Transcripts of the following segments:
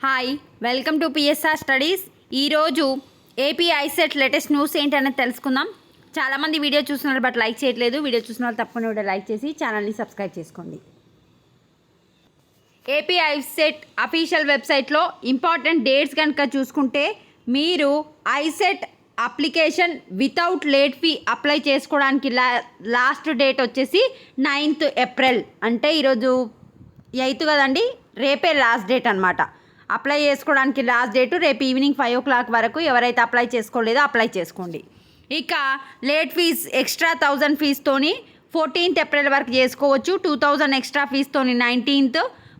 Hi welcome to PSR studies. ఈరోజు AP ICET latest news ఏంటనేది తెలుసుకుందాం. చాలామంది వీడియో చూస్తున్నారు బట్ లైక్ చేయట్లేదు. వీడియో చూసిన వాళ్ళు తప్పకుండా వీడియో లైక్ చేసి ఛానల్ని సబ్స్క్రైబ్ చేసుకోండి. ఏపీ ఐసెట్ అఫీషియల్ వెబ్సైట్లో ఇంపార్టెంట్ డేట్స్ కనుక చూసుకుంటే మీరు ICET application without late fee apply చేసుకోవడానికి లాస్ట్ డేట్ వచ్చేసి 9th ఏప్రిల్. అంటే ఈరోజు 8th కదండి, రేపే లాస్ట్ డేట్ అనమాట. అప్లై చేసుకోవడానికి లాస్ట్ డేటు రేపు ఈవినింగ్ 5 o'clock వరకు. ఎవరైతే అప్లై చేసుకోలేదో అప్లై చేసుకోండి. ఇక లేట్ ఫీజ్ ఎక్స్ట్రా 1000 ఫీజుతోని 14th ఏప్రిల్ వరకు చేసుకోవచ్చు. 2000 ఎక్స్ట్రా ఫీజుతోని 19th,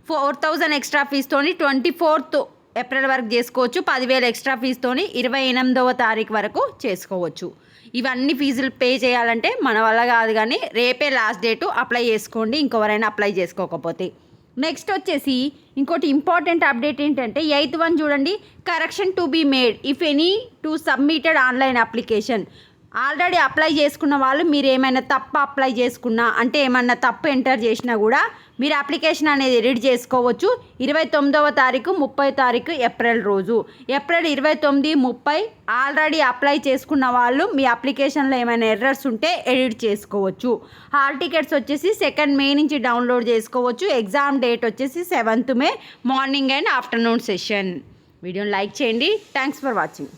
4000 ఎక్స్ట్రా ఫీజుతోని 24th ఏప్రిల్ వరకు చేసుకోవచ్చు. 10,000 ఎక్స్ట్రా ఫీజుతోని 28వ తారీఖు వరకు చేసుకోవచ్చు. ఇవన్నీ ఫీజులు పే చేయాలంటే మన వల్ల కాదు, కానీ రేపే లాస్ట్ డేటు. అప్లై చేసుకోండి ఇంకెవరైనా అప్లై చేసుకోకపోతే. నెక్స్ట్ వచ్చేసి ఇంకోటి ఇంపార్టెంట్ అప్డేట్ ఏంటంటే 8th one చూడండి, correction to be made if any to submitted online application. Already apply చేసుకున్న వాళ్ళు మీరు ఏమైనా తప్పు అప్లై చేసుకున్నా, అంటే ఏమన్నా తప్పు ఎంటర్ చేసినా కూడా మీరు అప్లికేషన్ అనేది ఎడిట్ చేసుకోవచ్చు. 29వ తారీఖు 30వ తారీఖు ఏప్రిల్ రోజు, ఏప్రిల్ 29, 30 ఆల్రెడీ అప్లై చేసుకున్న వాళ్ళు మీ అప్లికేషన్లో ఏమైనా ఎర్రర్స్ ఉంటే ఎడిట్ చేసుకోవచ్చు. హాల్ టికెట్స్ వచ్చేసి 2nd May నుంచి డౌన్లోడ్ చేసుకోవచ్చు. ఎగ్జామ్ డేట్ వచ్చేసి 7th May morning and afternoon session. వీడియోని లైక్ చేయండి. Thanks for watching.